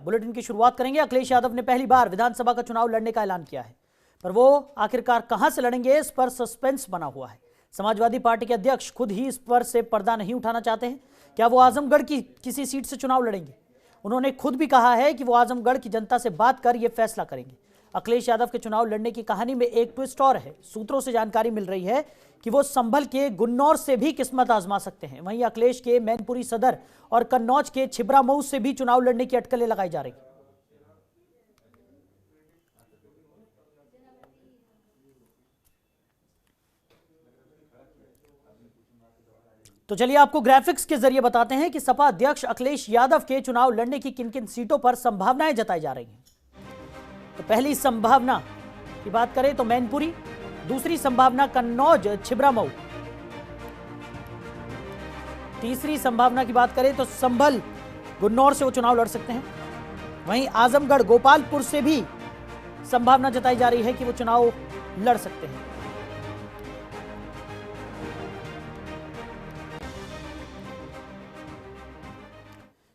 Bulletin की शुरुआत करेंगे। अखिलेश यादव ने पहली बार विधानसभा का चुनाव लड़ने का ऐलान किया है, पर वो आखिरकार कहां से लड़ेंगे इस पर सस्पेंस बना हुआ है। समाजवादी पार्टी के अध्यक्ष खुद ही इस पर से पर्दा नहीं उठाना चाहते हैं। क्या वो आजमगढ़ की किसी सीट से चुनाव लड़ेंगे? उन्होंने खुद भी कहा है कि वो आजमगढ़ की जनता से बात कर यह फैसला करेंगे। अखिलेश यादव के चुनाव लड़ने की कहानी में एक ट्विस्ट और है। सूत्रों से जानकारी मिल रही है कि वो संभल के गुन्नौर से भी किस्मत आजमा सकते हैं। वहीं अखिलेश के मैनपुरी सदर और कन्नौज के छिबरामऊ से भी चुनाव लड़ने की अटकलें लगाई जा रही हैं। तो चलिए आपको ग्राफिक्स के जरिए बताते हैं कि सपा अध्यक्ष अखिलेश यादव के चुनाव लड़ने की किन किन सीटों पर संभावनाएं जताई जा रही हैं। तो पहली संभावना की बात करें तो मैनपुरी, दूसरी संभावना कन्नौज छिबरामऊ, तीसरी संभावना की बात करें तो संभल गुन्नौर से वो चुनाव लड़ सकते हैं। वहीं आजमगढ़ गोपालपुर से भी संभावना जताई जा रही है कि वो चुनाव लड़ सकते हैं।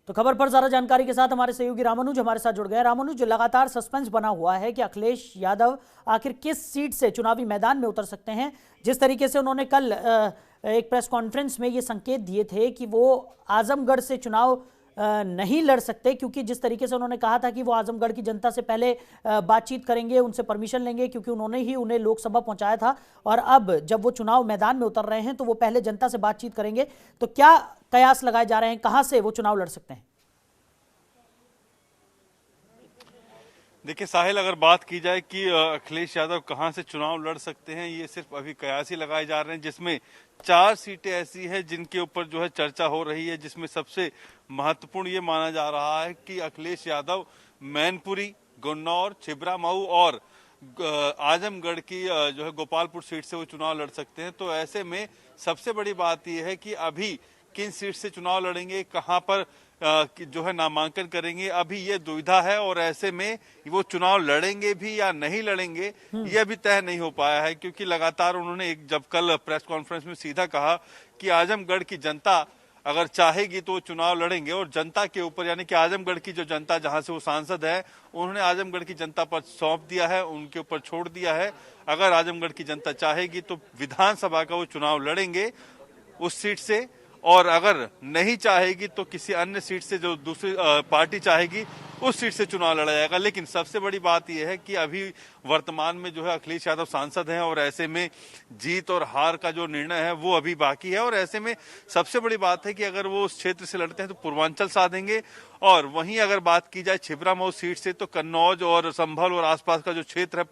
तो खबर पर ज्यादा जानकारी के साथ हमारे सहयोगी रामानुज हमारे साथ जुड़ गए। रामानुज, लगातार सस्पेंस बना हुआ है कि अखिलेश यादव आखिर किस सीट से चुनावी मैदान में उतर सकते हैं। जिस तरीके से उन्होंने कल एक प्रेस कॉन्फ्रेंस में ये संकेत दिए थे कि वो आजमगढ़ से चुनाव नहीं लड़ सकते, क्योंकि जिस तरीके से उन्होंने कहा था कि वो आजमगढ़ की जनता से पहले बातचीत करेंगे, उनसे परमिशन लेंगे, क्योंकि उन्होंने ही उन्हें लोकसभा पहुंचाया था और अब जब वो चुनाव मैदान में उतर रहे हैं तो वो पहले जनता से बातचीत करेंगे। तो क्या कयास लगाए जा रहे हैं, कहां से वो चुनाव लड़ सकते हैं? देखिए साहिल, अगर बात की जाए कि अखिलेश यादव कहां से चुनाव लड़ सकते हैं, ये सिर्फ अभी कयास ही लगाए जा रहे हैं, जिसमें 4 सीटें ऐसी हैं जिनके ऊपर जो है चर्चा हो रही है, जिसमें सबसे महत्वपूर्ण ये माना जा रहा है कि अखिलेश यादव मैनपुरी, गुन्नौर, छिबरामऊ और आजमगढ़ की जो है गोपालपुर सीट से वो चुनाव लड़ सकते हैं। तो ऐसे में सबसे बड़ी बात यह है कि अभी किन सीट से चुनाव लड़ेंगे, कहां पर जो है नामांकन करेंगे, अभी ये दुविधा है। और ऐसे में वो चुनाव लड़ेंगे भी या नहीं लड़ेंगे ये अभी तय नहीं हो पाया है, क्योंकि लगातार उन्होंने जब कल प्रेस कॉन्फ्रेंस में सीधा कहा कि आजमगढ़ की जनता अगर चाहेगी तो चुनाव लड़ेंगे, और जनता के ऊपर यानी कि आजमगढ़ की जो जनता जहां से वो सांसद है उन्होंने आजमगढ़ की जनता पर सौंप दिया है, उनके ऊपर छोड़ दिया है। अगर आजमगढ़ की जनता चाहेगी तो विधानसभा का वो चुनाव लड़ेंगे उस सीट से, और अगर नहीं चाहेगी तो किसी अन्य सीट से जो दूसरी पार्टी चाहेगी उस सीट से चुनाव लड़ा जाएगा। लेकिन सबसे बड़ी बात यह है कि अभी वर्तमान में जो है अखिलेश यादव सांसद हैं, और ऐसे में जीत और हार का जो निर्णय है वो अभी बाकी है। और ऐसे में सबसे बड़ी बात है कि अगर वो उस क्षेत्र से लड़ते हैं तो पूर्वांचल साधेंगे, और वहीं अगर बात की जाए छिबरामऊ सीट से तो कन्नौज और संभल और आसपास का जो क्षेत्र है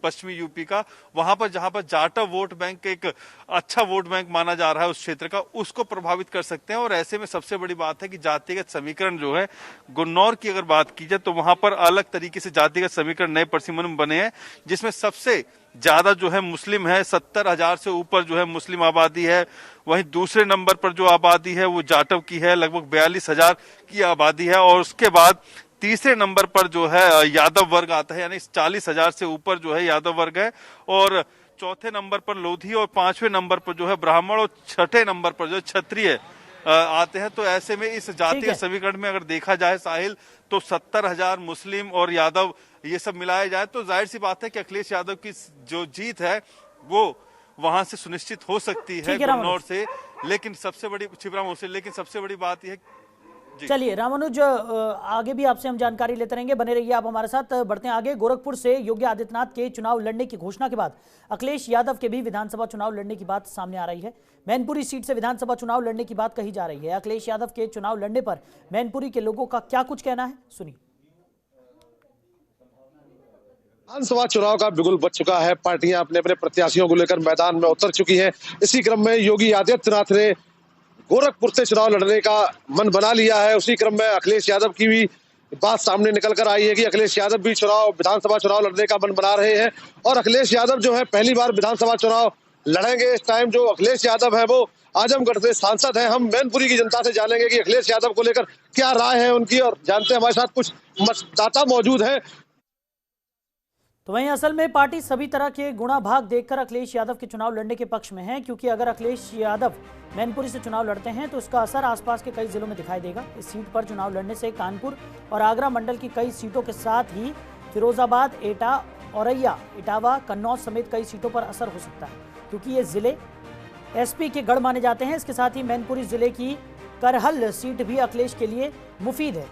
पश्चिमी यूपी का, वहां पर जहां पर जाटव वोट बैंक एक अच्छा वोट बैंक माना जा रहा है उस क्षेत्र का, उसको प्रभावित कर सकते हैं। और ऐसे में सबसे बड़ी बात है कि जातिगत समीकरण जो है गुन्नौर की अगर बात की जाए तो वहां पर अलग तरीके से जातिगत समीकरण नए परिसीमन बने हैं, जिसमें सबसे ज्यादा जो है मुस्लिम है, 70,000 से ऊपर जो है मुस्लिम आबादी है। वहीं दूसरे नंबर पर जो आबादी है वो जाटव की है, लगभग 42,000 की आबादी है। और उसके बाद तीसरे नंबर पर जो है यादव वर्ग आता है, यानी 40,000 से ऊपर जो है यादव वर्ग है। और चौथे नंबर पर लोधी, और 5वें नंबर पर जो है ब्राह्मण, और 6ठे नंबर पर जो है क्षत्रिय आते हैं। तो ऐसे में इस जातीय समीकरण में अगर देखा जाए साहिल, तो 70,000 मुस्लिम और यादव ये सब मिलाया जाए तो जाहिर सी बात है कि अखिलेश यादव की जो जीत है वो वहां से सुनिश्चित हो सकती है गुन्नौर से, लेकिन सबसे बड़ी छिबरामऊ से। लेकिन सबसे बड़ी बात यह है, चलिए रामानुज, आगे भी आपसे हम जानकारी लेते रहेंगे, बने रहिए आप हमारे साथ। बढ़ते हैं आगे। गोरखपुर से योगी आदित्यनाथ के चुनाव लड़ने की घोषणा के बाद अखिलेश यादव के भी विधानसभा चुनाव लड़ने की बात सामने आ रही है। मैनपुरी सीट से विधानसभा चुनाव लड़ने की बात कही जा रही है। अखिलेश यादव के चुनाव लड़ने पर मैनपुरी के लोगों का क्या कुछ कहना है, सुनिए। विधानसभा चुनाव का बिगुल बज चुका है, पार्टियां अपने अपने प्रत्याशियों को लेकर मैदान में उतर चुकी हैं। इसी क्रम में योगी आदित्यनाथ ने गोरखपुर से चुनाव लड़ने का मन बना लिया है। उसी क्रम में अखिलेश यादव की भी बात सामने निकल कर आई है कि अखिलेश यादव भी विधानसभा चुनाव लड़ने का मन बना रहे हैं। और अखिलेश यादव जो है पहली बार विधानसभा चुनाव लड़ेंगे। इस टाइम जो अखिलेश यादव है वो आजमगढ़ से सांसद हैं। हम मैनपुरी की जनता से जानेंगे कि अखिलेश यादव को लेकर क्या राय है उनकी, और जानते हैं हमारे साथ कुछ मतदाता मौजूद हैं। तो वहीं असल में पार्टी सभी तरह के गुणा भाग देखकर अखिलेश यादव के चुनाव लड़ने के पक्ष में है, क्योंकि अगर अखिलेश यादव मैनपुरी से चुनाव लड़ते हैं तो इसका असर आसपास के कई जिलों में दिखाई देगा। इस सीट पर चुनाव लड़ने से कानपुर और आगरा मंडल की कई सीटों के साथ ही फिरोजाबाद, एटा, औरैया, इटावा, कन्नौज समेत कई सीटों पर असर हो सकता है, क्योंकि ये जिले एसपी के गढ़ माने जाते हैं। इसके साथ ही मैनपुरी जिले की करहल सीट भी अखिलेश के लिए मुफीद है।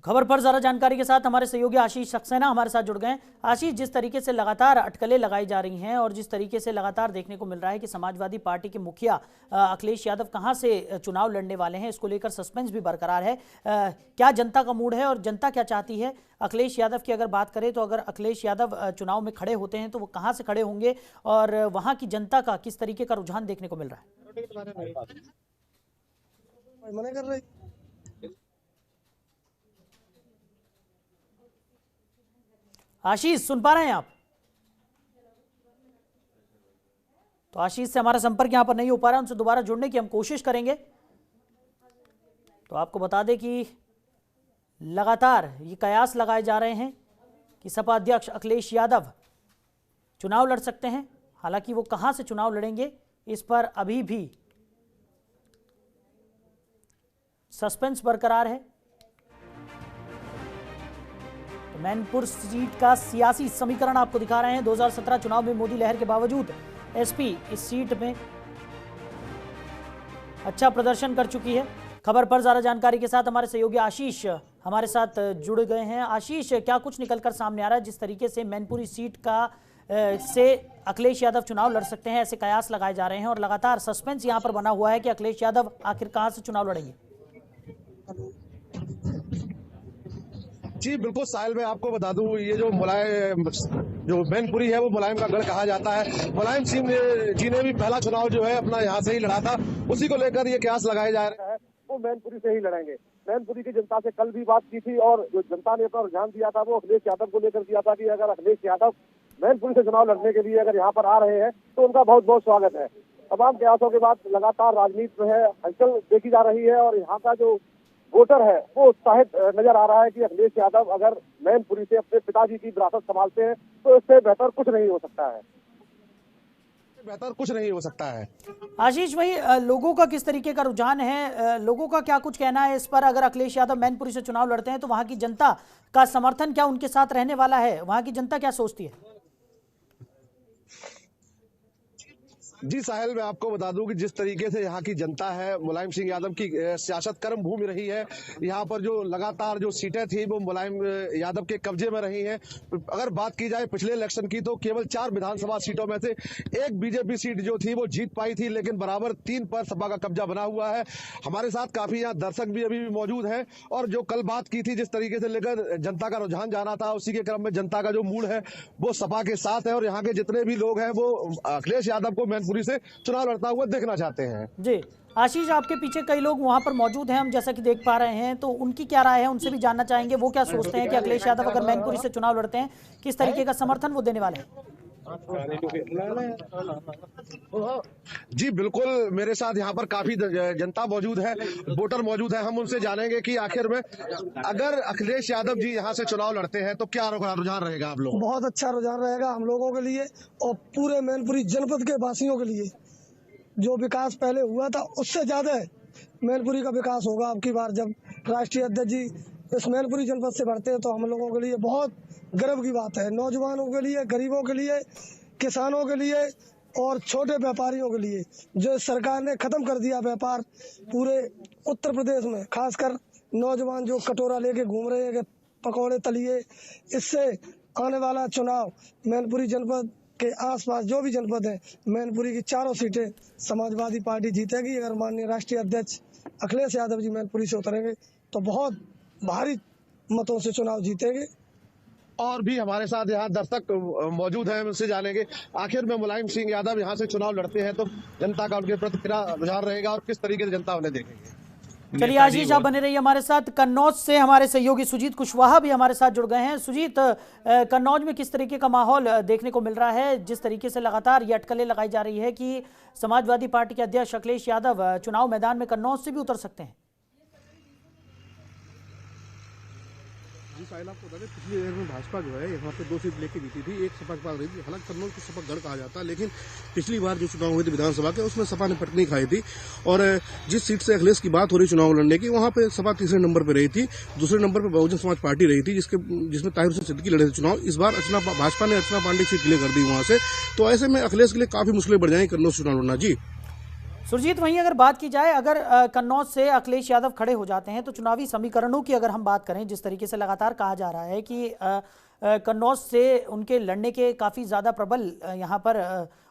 खबर पर ज्यादा जानकारी के साथ हमारे सहयोगी आशीष सक्सेना हमारे साथ जुड़ गए। आशीष, जिस तरीके से लगातार अटकलें लगाई जा रही हैं और जिस तरीके से लगातार देखने को मिल रहा है कि समाजवादी पार्टी के मुखिया अखिलेश यादव कहां से चुनाव लड़ने वाले हैं, इसको लेकर सस्पेंस भी बरकरार है। क्या जनता का मूड है और जनता क्या चाहती है? अखिलेश यादव की अगर बात करें तो अगर अखिलेश यादव चुनाव में खड़े होते हैं तो वो कहाँ से खड़े होंगे और वहाँ की जनता का किस तरीके का रुझान देखने को मिल रहा है? आशीष, सुन पा रहे हैं आप? तो आशीष से हमारा संपर्क यहां पर नहीं हो पा रहा है, उनसे दोबारा जुड़ने की हम कोशिश करेंगे। तो आपको बता दें कि लगातार ये कयास लगाए जा रहे हैं कि सपा अध्यक्ष अखिलेश यादव चुनाव लड़ सकते हैं। हालांकि वो कहां से चुनाव लड़ेंगे इस पर अभी भी सस्पेंस बरकरार है। मैनपुर सीट का सियासी समीकरण आपको दिखा रहे हैं। 2017 चुनाव में मोदी लहर के बावजूद एसपी इस सीट में अच्छा प्रदर्शन कर चुकी है। खबर पर ज्यादा जानकारी के साथ हमारे सहयोगी आशीष हमारे साथ जुड़ गए हैं। आशीष, क्या कुछ निकलकर सामने आ रहा है? जिस तरीके से मैनपुरी सीट का से अखिलेश यादव चुनाव लड़ सकते हैं, ऐसे कयास लगाए जा रहे हैं और लगातार सस्पेंस यहां पर बना हुआ है कि अखिलेश यादव आखिर कहां से चुनाव लड़ेंगे। जी बिल्कुल साहिल, मैं आपको बता दूं, ये जो मैनपुरी है वो मुलायम का गढ़ कहा जाता है। मुलायम सिंह जी ने भी पहला चुनाव जो है अपना यहाँ से ही लड़ा था, उसी को लेकर ये कयास लगाए जा रहे हैं वो मैनपुरी से ही लड़ेंगे। मैनपुरी की जनता से कल भी बात की थी और जो जनता ने अपना रुझान दिया था वो अखिलेश यादव को लेकर दिया था कि अगर अखिलेश यादव मैनपुरी से चुनाव लड़ने के लिए अगर यहाँ पर आ रहे हैं तो उनका बहुत बहुत स्वागत है। तमाम कयासों के बाद लगातार राजनीति में है हलचल देखी जा रही है और यहाँ का जो वोटर है वो उत्साहित नजर आ रहा है कि अखिलेश यादव अगर मैनपुरी से अपने पिताजी की विरासत संभालते हैं तो इससे बेहतर कुछ नहीं हो सकता है। आशीष, वही लोगों का किस तरीके का रुझान है? लोगों का क्या कुछ कहना है इस पर? अगर अखिलेश यादव मैनपुरी से चुनाव लड़ते हैं तो वहां की जनता का समर्थन क्या उनके साथ रहने वाला है? वहां की जनता क्या सोचती है? जी साहिल, मैं आपको बता दूं कि जिस तरीके से यहाँ की जनता है, मुलायम सिंह यादव की सियासत कर्म भूमि रही है। यहाँ पर जो लगातार जो सीटें थी वो मुलायम यादव के कब्जे में रही हैं। अगर बात की जाए पिछले इलेक्शन की तो केवल 4 विधानसभा सीटों में से एक बीजेपी सीट जो थी वो जीत पाई थी, लेकिन बराबर 3 पर सपा का कब्जा बना हुआ है। हमारे साथ काफी यहाँ दर्शक भी अभी भी मौजूद है और जो कल बात की थी जिस तरीके से लेकर जनता का रुझान जाना था, उसी के क्रम में जनता का जो मूड है वो सपा के साथ है और यहाँ के जितने भी लोग हैं वो अखिलेश यादव को मैनपुरी से चुनाव लड़ता हुआ देखना चाहते हैं। जी आशीष, आपके पीछे कई लोग वहां पर मौजूद हैं, हम जैसा कि देख पा रहे हैं, तो उनकी क्या राय है उनसे भी जानना चाहेंगे। वो क्या सोचते हैं कि अखिलेश यादव अगर मैनपुरी से चुनाव लड़ते हैं किस तरीके का समर्थन वो देने वाले हैं? जी बिल्कुल, मेरे साथ यहाँ पर काफी जनता मौजूद है, वोटर मौजूद है। हम उनसे जानेंगे कि आखिर में अगर अखिलेश यादव जी यहाँ से चुनाव लड़ते हैं तो क्या रुझान रहेगा आप लोग? बहुत अच्छा रुझान रहेगा हम लोगों के लिए और पूरे मैनपुरी जनपद के वासियों के लिए। जो विकास पहले हुआ था उससे ज्यादा मैनपुरी का विकास होगा अब की बार जब राष्ट्रीय अध्यक्ष जी इस मैनपुरी जनपद से बढ़ते हैं तो हम लोगों के लिए बहुत गर्व की बात है। नौजवानों के लिए, गरीबों के लिए, किसानों के लिए और छोटे व्यापारियों के लिए जो सरकार ने खत्म कर दिया व्यापार पूरे उत्तर प्रदेश में, खासकर नौजवान जो कटोरा लेके घूम रहे हैं कि पकौड़े तलिए, इससे आने वाला चुनाव मैनपुरी जनपद के आसपास जो भी जनपद है, मैनपुरी की 4 सीटें समाजवादी पार्टी जीतेगी। अगर माननीय राष्ट्रीय अध्यक्ष अखिलेश यादव जी मैनपुरी से उतरेंगे तो बहुत भारी मतों से चुनाव जीतेंगे और भी हमारे साथ यहाँ दर्शक मौजूद हैं, उनसे जानेंगे आखिर में मुलायम सिंह यादव यहाँ से चुनाव लड़ते हैं तो जनता का उनके प्रति क्या रुझान रहेगा और किस तरीके से जनता उन्हें देखेगी। चलिए आशीष, आप बने रहिए हमारे साथ। कन्नौज से हमारे सहयोगी सुजीत कुशवाहा भी हमारे साथ जुड़ गए हैं। सुजीत, कन्नौज में किस तरीके का माहौल देखने को मिल रहा है, जिस तरीके से लगातार ये अटकलें लगाई जा रही है कि समाजवादी पार्टी के अध्यक्ष अखिलेश यादव चुनाव मैदान में कन्नौज से भी उतर सकते हैं? जी साहिल, आपको बता दें पिछली ईयर में भाजपा जो है यहाँ पे 2 सीट लेके जीती थी, एक सपा के पास रही थी। हालांकि कन्नौज को सपा गढ़ कहा जाता है, लेकिन पिछली बार जो चुनाव हुए थे विधानसभा के उसमें सपा ने पटनी खाई थी। और जिस सीट से अखिलेश की बात हो रही चुनाव लड़ने की, वहाँ पे सपा तीसरे नंबर पर रही थी, दूसरे नंबर पर बहुजन समाज पार्टी रही थी, जिसमें ताहिर हुसैन सिद्दीकी लड़े थे चुनाव। इस बार भाजपा ने अर्चना पांडे की सीट क्लियर कर दी वहां से, तो ऐसे में अखिलेश के लिए काफी मुश्किलें बढ़ जाएंगी कन्नौज चुनाव लड़ना। जी सुरजीत, वहीं अगर बात की जाए, अगर कन्नौज से अखिलेश यादव खड़े हो जाते हैं तो चुनावी समीकरणों की अगर हम बात करें, जिस तरीके से लगातार कहा जा रहा है कि कन्नौज से उनके लड़ने के काफ़ी ज़्यादा प्रबल यहाँ पर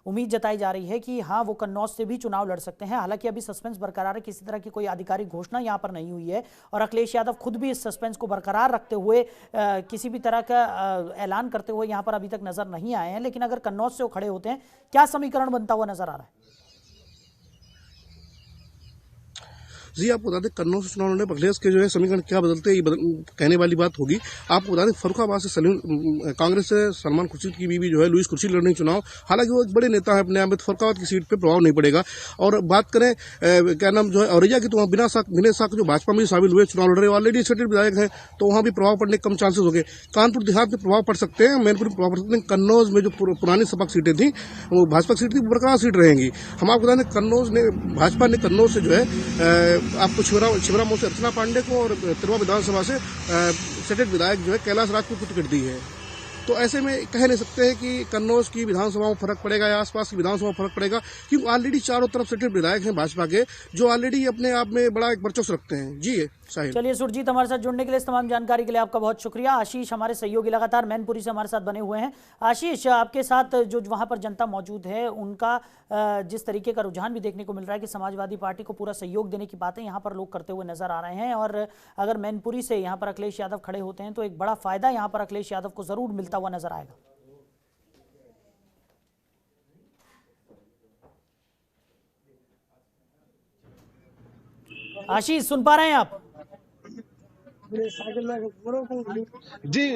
उम्मीद जताई जा रही है कि हाँ वो कन्नौज से भी चुनाव लड़ सकते हैं। हालांकि अभी सस्पेंस बरकरार है, किसी तरह की कोई आधिकारिक घोषणा यहाँ पर नहीं हुई है और अखिलेश यादव खुद भी इस सस्पेंस को बरकरार रखते हुए किसी भी तरह का ऐलान करते हुए यहाँ पर अभी तक नजर नहीं आए हैं। लेकिन अगर कन्नौज से वो खड़े होते हैं, क्या समीकरण बनता हुआ नजर आ रहा है? जी आपको बता दें कन्नौज से चुनाव लड़ने पर अखिलेश के जो है समीकरण क्या बदलते हैं, ये कहने वाली बात होगी। आपको बता दें फर्रुखाबाद से कांग्रेस से सलमान खुर्शीद की बीवी जो है लुईस खुर्शीद लड़ रही चुनाव। हालांकि वो एक बड़े नेता है अपने आप में, तो फर्रुखाबाद की सीट पे प्रभाव नहीं पड़ेगा। और बात करें क्या नाम जो है औरैया की, तो वहाँ बिना साख जो भाजपा में शामिल हुए चुनाव लड़ रहे ऑलरेडी स्टेटेड विधायक हैं, तो वहाँ भी प्रभाव पड़ने के कम चांसेस हो गए। कानपुर देहात में प्रभाव पड़ सकते हैं, मैनपुर में प्रभाव पड़ सकते हैं। कन्नौज में जो पुरानी सपा सीटें थी, वो भाजपा की सीट थी, बरकरार सीट रहेंगी। हम आपको बता दें भाजपा ने कन्नौज से जो है आपको छिबरामऊ से अर्चना पांडे को और तिरवा विधानसभा से स्टेटेड विधायक जो है कैलाश राजपूत को टिकट दी है। तो ऐसे में कह नहीं सकते हैं कि कन्नौज की विधानसभा में फर्क पड़ेगा या आसपास की विधानसभा में फर्क पड़ेगा, क्योंकि ऑलरेडी चारों तरफ स्टेटेड विधायक हैं भाजपा के, जो ऑलरेडी अपने आप में बड़ा एक वर्चस्व रखते हैं। जी साहिल। चलिए सुरजीत, हमारे साथ जुड़ने के लिए, इस तमाम जानकारी के लिए आपका बहुत शुक्रिया। आशीष हमारे सहयोगी लगातार मैनपुरी से हमारे साथ बने हुए हैं। आशीष, आपके साथ जो वहां पर जनता मौजूद है, उनका जिस तरीके का रुझान भी देखने को मिल रहा है कि समाजवादी पार्टी को पूरा सहयोग देने की बातें यहाँ पर लोग करते हुए नजर आ रहे हैं, और अगर मैनपुरी से यहाँ पर अखिलेश यादव खड़े होते हैं तो एक बड़ा फायदा यहाँ पर अखिलेश यादव को जरूर मिलता हुआ नजर आएगा। आशीष, सुन पा रहे हैं आप? जी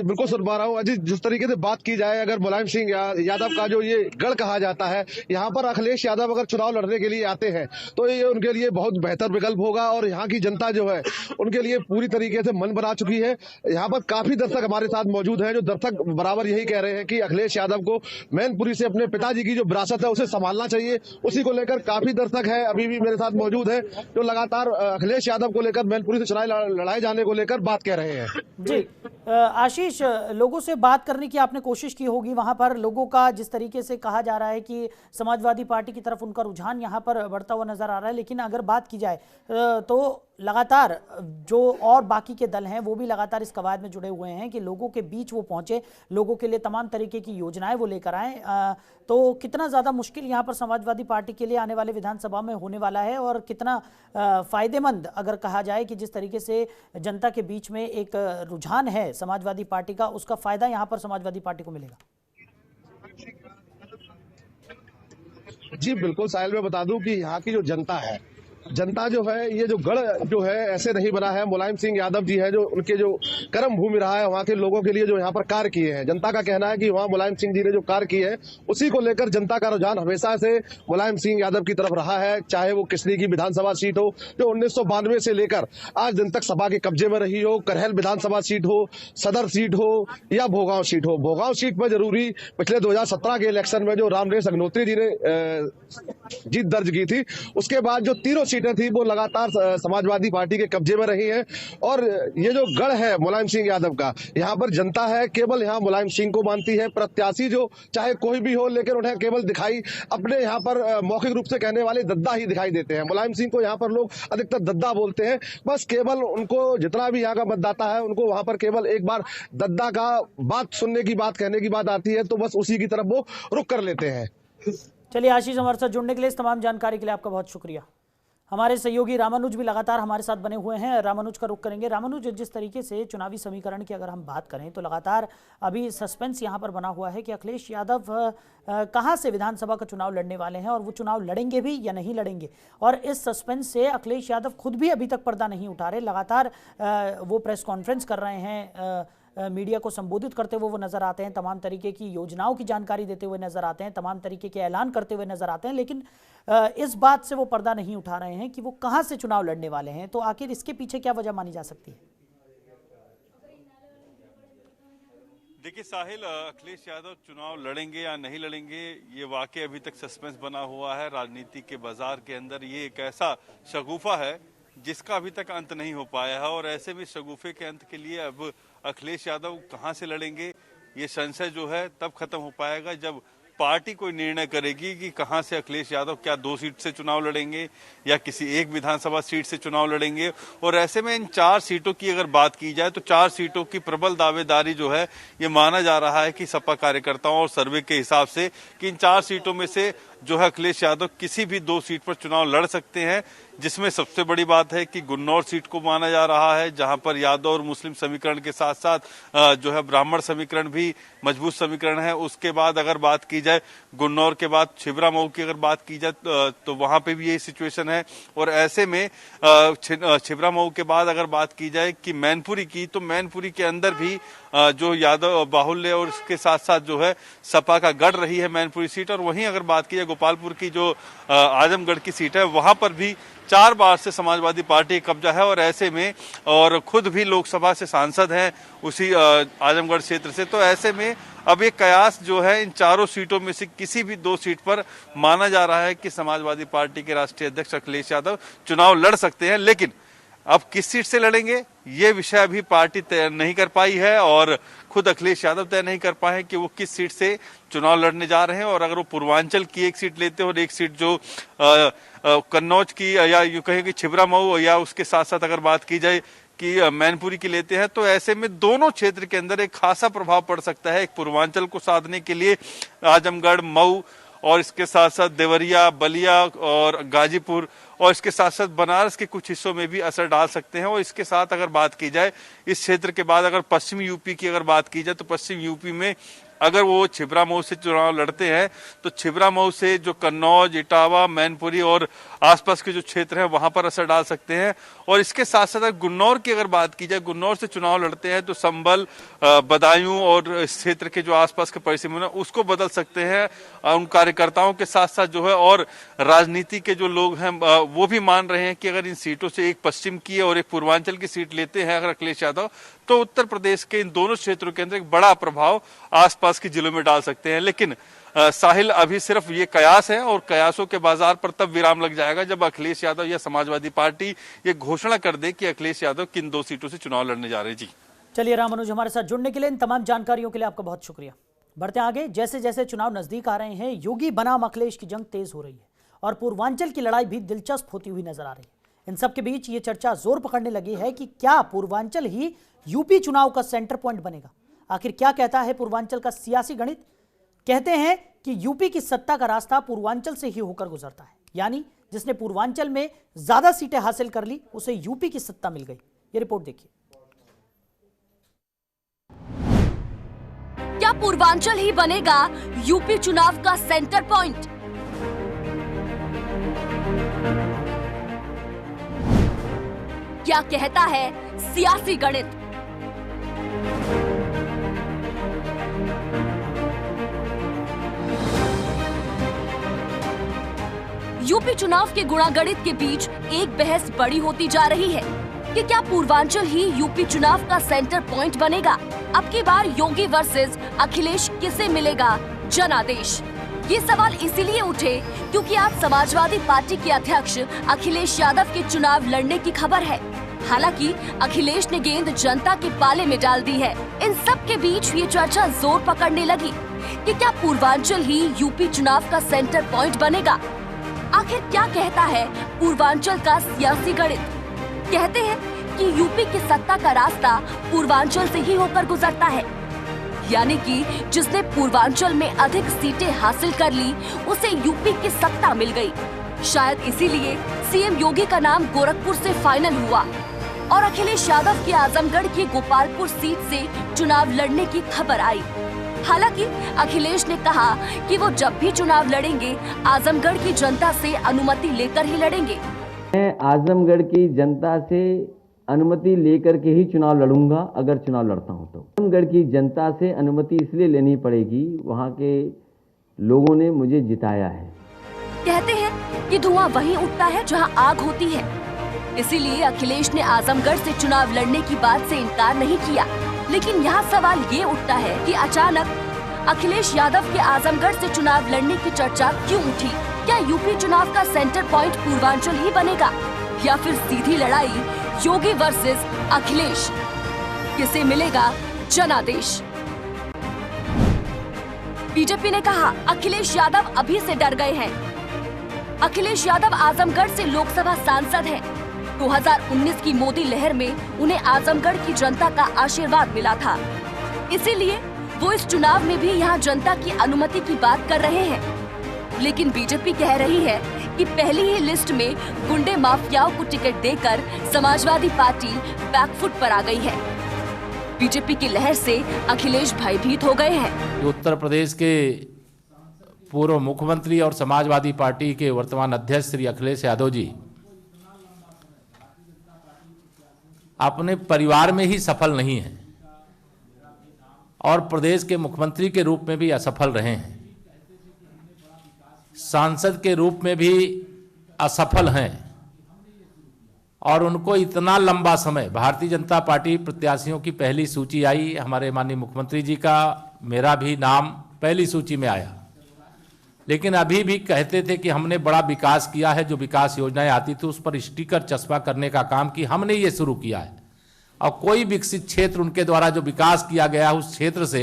बिल्कुल सुन पा रहा हूँ अजीत। जिस तरीके से बात की जाए, अगर मुलायम सिंह यादव का जो ये गढ़ कहा जाता है, यहाँ पर अखिलेश यादव अगर चुनाव लड़ने के लिए आते हैं तो ये उनके लिए बहुत बेहतर विकल्प होगा। और यहाँ की जनता जो है उनके लिए पूरी तरीके से मन बना चुकी है। यहाँ पर काफी दर्शक हमारे साथ मौजूद हैं, जो दर्शक बराबर यही कह रहे हैं कि अखिलेश यादव को मैनपुरी से अपने पिताजी की जो विरासत है उसे संभालना चाहिए। उसी को लेकर काफी दर्शक है अभी भी मेरे साथ मौजूद है, जो लगातार अखिलेश यादव को लेकर मैनपुरी से चुनाव लड़ाए जाने को लेकर बात कह रहे हैं। जी आशीष, लोगों से बात करने की आपने कोशिश की होगी, वहां पर लोगों का जिस तरीके से कहा जा रहा है कि समाजवादी पार्टी की तरफ उनका रुझान यहां पर बढ़ता हुआ नजर आ रहा है। लेकिन अगर बात की जाए तो लगातार जो और बाकी के दल हैं वो भी लगातार इस कवायद में जुड़े हुए हैं कि लोगों के बीच वो पहुंचे, लोगों के लिए तमाम तरीके की योजनाएं वो लेकर आए। तो कितना ज़्यादा मुश्किल यहाँ पर समाजवादी पार्टी के लिए आने वाले विधानसभा में होने वाला है, और कितना फायदेमंद अगर कहा जाए कि जिस तरीके से जनता के बीच में एक रुझान है समाजवादी पार्टी का, उसका फायदा यहाँ पर समाजवादी पार्टी को मिलेगा? जी बिल्कुल साहिल, मैं बता दूं कि यहाँ की जो जनता जो है, ये जो गढ़ जो है ऐसे नहीं बना है। मुलायम सिंह यादव जी है, जो उनके जो कर्म भूमि रहा है वहाँ के लोगों के लिए जो यहाँ पर कार्य किए हैं। जनता का कहना है कि वहाँ मुलायम सिंह जी ने जो कार्य किए हैं उसी को लेकर जनता का रुझान हमेशा से मुलायम सिंह यादव की तरफ रहा है। चाहे वो किसली की विधानसभा सीट हो जो 1992 से लेकर आज दिन तक सपा के कब्जे में रही हो, करहल विधानसभा सीट हो, सदर सीट हो या भोगांव सीट हो। भोगांव सीट पर जरूरी पिछले 2017 के इलेक्शन में जो रामरेश अग्निहोत्री जी ने जीत दर्ज की थी, उसके बाद जो तीनों सीटें थी वो लगातार समाजवादी पार्टी के कब्जे में रही हैं। और ये जो गढ़ है मुलायम सिंह यादव का, यहाँ पर जनता है केवल यहाँ मुलायम सिंह को मानती है। प्रत्याशी जो चाहे कोई भी हो, लेकिन उन्हें केवल दिखाई अपने यहाँ पर मौखिक रूप से कहने वाले दद्दा ही दिखाई देते हैं। मुलायम सिंह को यहाँ पर लोग अधिकतर दद्दा बोलते हैं। बस केवल उनको जितना भी यहाँ का मतदाता है उनको वहां पर केवल एक बार दद्दा का बात सुनने की, बात कहने की बात आती है तो बस उसी की तरफ वो रुख कर लेते हैं। चलिए आशीष, हमारे साथ जुड़ने के लिए, इस तमाम जानकारी के लिए आपका बहुत शुक्रिया। हमारे सहयोगी रामानुज भी लगातार हमारे साथ बने हुए हैं। रामानुज का रुख करेंगे। रामानुज, जिस तरीके से चुनावी समीकरण की अगर हम बात करें तो लगातार अभी सस्पेंस यहां पर बना हुआ है कि अखिलेश यादव कहां से विधानसभा का चुनाव लड़ने वाले हैं और वो चुनाव लड़ेंगे भी या नहीं लड़ेंगे। और इस सस्पेंस से अखिलेश यादव खुद भी अभी तक पर्दा नहीं उठा रहे। लगातार वो प्रेस कॉन्फ्रेंस कर रहे हैं, मीडिया को संबोधित करते हुए वो नजर आते हैं, तमाम तरीके की योजनाओं की जानकारी देते हुए नजर आते हैं, तमाम तरीके के ऐलान करते हुए नजर आते हैं, लेकिन इस बात से वो पर्दा नहीं उठा रहे हैं कि वो कहां से चुनाव लड़ने वाले हैं। तो आखिर इसके पीछे क्या वजह मानी जा सकती है? देखिए साहिल, अखिलेश यादव चुनाव लड़ेंगे या नहीं लड़ेंगे, ये वाकई अभी तक सस्पेंस बना हुआ है। राजनीति के बाजार के अंदर ये एक ऐसा शगुफा है जिसका अभी तक अंत नहीं हो पाया है, और ऐसे में शगुफे के अंत के लिए अब अखिलेश यादव कहां से लड़ेंगे, ये संशय जो है तब खत्म हो पाएगा जब पार्टी कोई निर्णय करेगी कि कहां से अखिलेश यादव क्या 2 सीट से चुनाव लड़ेंगे या किसी एक विधानसभा सीट से चुनाव लड़ेंगे। और ऐसे में इन 4 सीटों की अगर बात की जाए तो 4 सीटों की प्रबल दावेदारी जो है ये माना जा रहा है कि सपा कार्यकर्ताओं और सर्वे के हिसाब से कि इन 4 सीटों में से जो है अखिलेश यादव किसी भी 2 सीट पर चुनाव लड़ सकते हैं, जिसमें सबसे बड़ी बात है कि गुन्नौर सीट को माना जा रहा है, जहां पर यादव और मुस्लिम समीकरण के साथ साथ जो है ब्राह्मण समीकरण भी मजबूत समीकरण है। उसके बाद अगर बात की जाए गुन्नौर के बाद छिबरा मऊ की अगर बात की जाए तो वहां पे भी यही सिचुएशन है। और ऐसे में छिबरा मऊ के बाद अगर बात की जाए कि मैनपुरी की, तो मैनपुरी के अंदर भी जो यादव बाहुल्य और इसके साथ साथ जो है सपा का गढ़ रही है मैनपुरी सीट। और वहीं अगर बात की जाए गोपालपुर की जो आजमगढ़ की सीट है, वहां पर भी 4 बार से समाजवादी पार्टी कब्जा है। और ऐसे में और खुद भी लोकसभा से सांसद हैं उसी आजमगढ़ क्षेत्र से, तो ऐसे में अब एक कयास जो है इन 4 सीटों में से किसी भी 2 सीट पर माना जा रहा है कि समाजवादी पार्टी के राष्ट्रीय अध्यक्ष अखिलेश यादव चुनाव लड़ सकते हैं। लेकिन अब किस सीट से लड़ेंगे ये विषय अभी पार्टी तय नहीं कर पाई है, और खुद अखिलेश यादव तय नहीं कर पाए कि वो किस सीट से चुनाव लड़ने जा रहे हैं। और अगर वो पूर्वांचल की एक सीट लेते हो और एक सीट जो कन्नौज की या यूं कहें कि छिबरा मऊ या उसके साथ साथ अगर बात की जाए कि मैनपुरी की लेते हैं, तो ऐसे में दोनों क्षेत्र के अंदर एक खासा प्रभाव पड़ सकता है। एक पूर्वांचल को साधने के लिए आजमगढ़, मऊ और इसके साथ साथ देवरिया, बलिया और गाजीपुर और इसके साथ साथ बनारस के कुछ हिस्सों में भी असर डाल सकते हैं। और इसके साथ अगर बात की जाए इस क्षेत्र के बाद अगर पश्चिमी यूपी की अगर बात की जाए तो पश्चिम यूपी में अगर वो छिबरा मऊ से चुनाव लड़ते हैं तो छिबरा मऊ से जो कन्नौज, इटावा, मैनपुरी और आसपास के जो क्षेत्र हैं वहां पर असर डाल सकते हैं। और इसके साथ साथ अगर गुन्नौर की अगर बात की जाए, गुन्नौर से चुनाव लड़ते हैं तो संभल, बदायूं और इस क्षेत्र के जो आसपास के परिसीमन उसको बदल सकते हैं उन कार्यकर्ताओं के साथ साथ जो है। और राजनीति के जो लोग हैं वो भी मान रहे हैं कि अगर इन सीटों से एक पश्चिम की और एक पूर्वांचल की सीट लेते हैं अगर अखिलेश यादव, तो उत्तर प्रदेश के इन दोनों क्षेत्रों के अंदर एक बड़ा प्रभाव आसपास के जिलों में डाल सकते हैं। लेकिन साहिल, अभी सिर्फ ये कयास है और कयासों के बाजार पर तब विराम लग जाएगा जब अखिलेश यादव या समाजवादी पार्टी ये घोषणा कर दे कि अखिलेश यादव किन 2 सीटों से चुनाव लड़ने जा रहे हैं। जी चलिए रामानुज, हमारे साथ जुड़ने के लिए, इन तमाम जानकारियों के लिए आपका बहुत शुक्रिया। बढ़ते आगे। जैसे जैसे चुनाव नजदीक आ रहे हैं, योगी बनाम अखिलेश की जंग तेज हो रही है और पूर्वांचल की लड़ाई भी दिलचस्प होती हुई नजर आ रही है। इन सब के बीच ये चर्चा जोर पकड़ने लगी है कि क्या पूर्वांचल ही यूपी चुनाव का सेंटर पॉइंट बनेगा। आखिर क्या कहता है पूर्वांचल का सियासी गणित? कहते हैं कि यूपी की सत्ता का रास्ता पूर्वांचल से ही होकर गुजरता है, यानी जिसने पूर्वांचल में ज्यादा सीटें हासिल कर ली उसे यूपी की सत्ता मिल गई। ये रिपोर्ट देखिए। क्या पूर्वांचल ही बनेगा यूपी चुनाव का सेंटर पॉइंट? क्या कहता है सियासी गणित? यूपी चुनाव के गुणागणित के बीच एक बहस बड़ी होती जा रही है कि क्या पूर्वांचल ही यूपी चुनाव का सेंटर पॉइंट बनेगा। अब की बार योगी वर्सेस अखिलेश किसे मिलेगा जनादेश? ये सवाल इसीलिए उठे क्योंकि आज समाजवादी पार्टी के अध्यक्ष अखिलेश यादव के चुनाव लड़ने की खबर है। हालांकि अखिलेश ने गेंद जनता के पाले में डाल दी है। इन सब के बीच ये चर्चा जोर पकड़ने लगी कि क्या पूर्वांचल ही यूपी चुनाव का सेंटर पॉइंट बनेगा। आखिर क्या कहता है पूर्वांचल का सियासी गणित? कहते हैं कि यूपी की सत्ता का रास्ता पूर्वांचल से ही होकर गुजरता है, यानी कि जिसने पूर्वांचल में अधिक सीटें हासिल कर ली उसे यूपी की सत्ता मिल गई। शायद इसीलिए सीएम योगी का नाम गोरखपुर से फाइनल हुआ और अखिलेश यादव के आजमगढ़ की गोपालपुर सीट से चुनाव लड़ने की खबर आई। हालांकि अखिलेश ने कहा कि वो जब भी चुनाव लड़ेंगे आजमगढ़ की जनता से अनुमति लेकर ही लड़ेंगे। मैं आजमगढ़ की जनता से अनुमति लेकर के ही चुनाव लड़ूंगा। अगर चुनाव लड़ता हूं तो आजमगढ़ की जनता से अनुमति इसलिए लेनी पड़ेगी, वहां के लोगों ने मुझे जिताया है। कहते हैं कि धुआं वहीं उठता है जहां आग होती है, इसीलिए अखिलेश ने आजमगढ़ से चुनाव लड़ने की बात से इनकार नहीं किया। लेकिन यहाँ सवाल ये उठता है कि अचानक अखिलेश यादव के आजमगढ़ से चुनाव लड़ने की चर्चा क्यों उठी? क्या यूपी चुनाव का सेंटर पॉइंट पूर्वांचल ही बनेगा या फिर सीधी लड़ाई योगी वर्सेस अखिलेश? किसे मिलेगा जनादेश? बीजेपी ने कहा अखिलेश यादव अभी से डर गए हैं। अखिलेश यादव आजमगढ़ से लोकसभा सांसद हैं। 2019 की मोदी लहर में उन्हें आजमगढ़ की जनता का आशीर्वाद मिला था, इसीलिए वो इस चुनाव में भी यहाँ जनता की अनुमति की बात कर रहे हैं। लेकिन बीजेपी कह रही है कि पहली ही लिस्ट में गुंडे माफियाओं को टिकट देकर समाजवादी पार्टी बैकफुट पर आ गई है। बीजेपी की लहर से अखिलेश भयभीत हो गए हैं। उत्तर प्रदेश के पूर्व मुख्यमंत्री और समाजवादी पार्टी के वर्तमान अध्यक्ष श्री अखिलेश यादव जी अपने परिवार में ही सफल नहीं हैं और प्रदेश के मुख्यमंत्री के रूप में भी असफल रहे हैं, सांसद के रूप में भी असफल हैं और उनको इतना लंबा समय भारतीय जनता पार्टी प्रत्याशियों की पहली सूची आई, हमारे माननीय मुख्यमंत्री जी का मेरा भी नाम पहली सूची में आया, लेकिन अभी भी कहते थे कि हमने बड़ा विकास किया है। जो विकास योजनाएं आती थी उस पर स्टिकर चस्पा करने का काम कि हमने ये शुरू किया है और कोई विकसित क्षेत्र उनके द्वारा जो विकास किया गया उस क्षेत्र से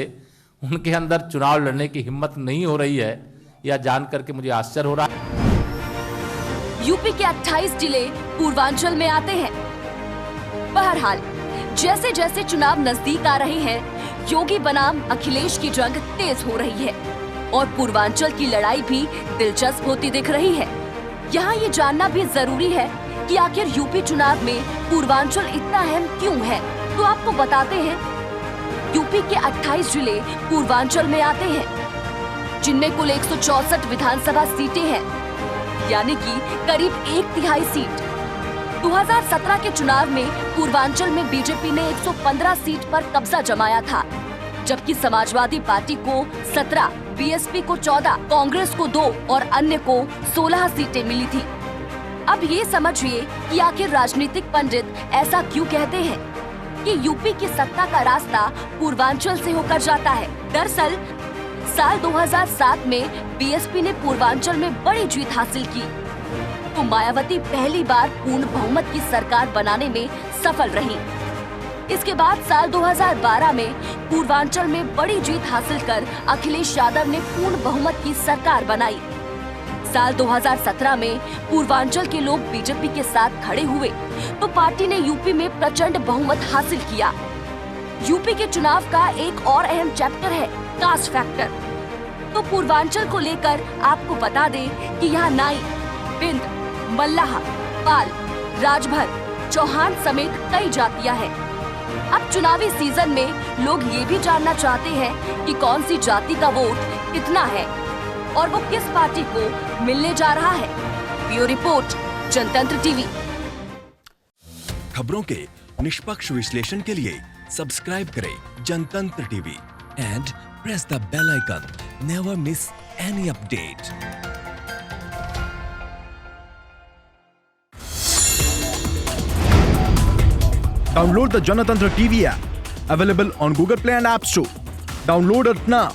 उनके अंदर चुनाव लड़ने की हिम्मत नहीं हो रही है। यह जान करके मुझे आश्चर्य हो रहा है। यूपी के 28 जिले पूर्वांचल में आते हैं। बहरहाल जैसे जैसे चुनाव नजदीक आ रहे हैं, योगी बनाम अखिलेश की जंग तेज हो रही है और पूर्वांचल की लड़ाई भी दिलचस्प होती दिख रही है। यहाँ ये जानना भी जरूरी है कि आखिर यूपी चुनाव में पूर्वांचल इतना अहम क्यों है। तो आपको बताते हैं, यूपी के 28 जिले पूर्वांचल में आते हैं, जिनमें कुल 164 विधानसभा सीटें हैं, यानी कि करीब 1/3 सीट। 2017 के चुनाव में पूर्वांचल में बीजेपी ने 115 सीट पर कब्जा जमाया था, जबकि समाजवादी पार्टी को 17, बीएसपी को 14, कांग्रेस को 2 और अन्य को 16 सीटें मिली थी। अब ये समझिए कि आखिर राजनीतिक पंडित ऐसा क्यों कहते हैं कि यूपी की सत्ता का रास्ता पूर्वांचल से होकर जाता है। दरअसल साल 2007 में बीएसपी ने पूर्वांचल में बड़ी जीत हासिल की तो मायावती पहली बार पूर्ण बहुमत की सरकार बनाने में सफल रही। इसके बाद साल 2012 में पूर्वांचल में बड़ी जीत हासिल कर अखिलेश यादव ने पूर्ण बहुमत की सरकार बनाई। साल 2017 में पूर्वांचल के लोग बीजेपी के साथ खड़े हुए तो पार्टी ने यूपी में प्रचंड बहुमत हासिल किया। यूपी के चुनाव का एक और अहम चैप्टर है कास्ट फैक्टर। तो पूर्वांचल को लेकर आपको बता दें कि यहाँ नाई, बिंद, मल्लाह, पाल, राजभर, चौहान समेत कई जातियां हैं। अब चुनावी सीजन में लोग ये भी जानना चाहते हैं कि कौन सी जाति का वोट कितना है और वो किस पार्टी को मिलने जा रहा है। Bureau report, Janatantra TV. खबरों के निष्पक्ष विश्लेषण के लिए सब्सक्राइब करें Janatantra TV and press the bell icon. Never miss any update. Download the Janatantra TV app, available on Google Play and App Store. Download it now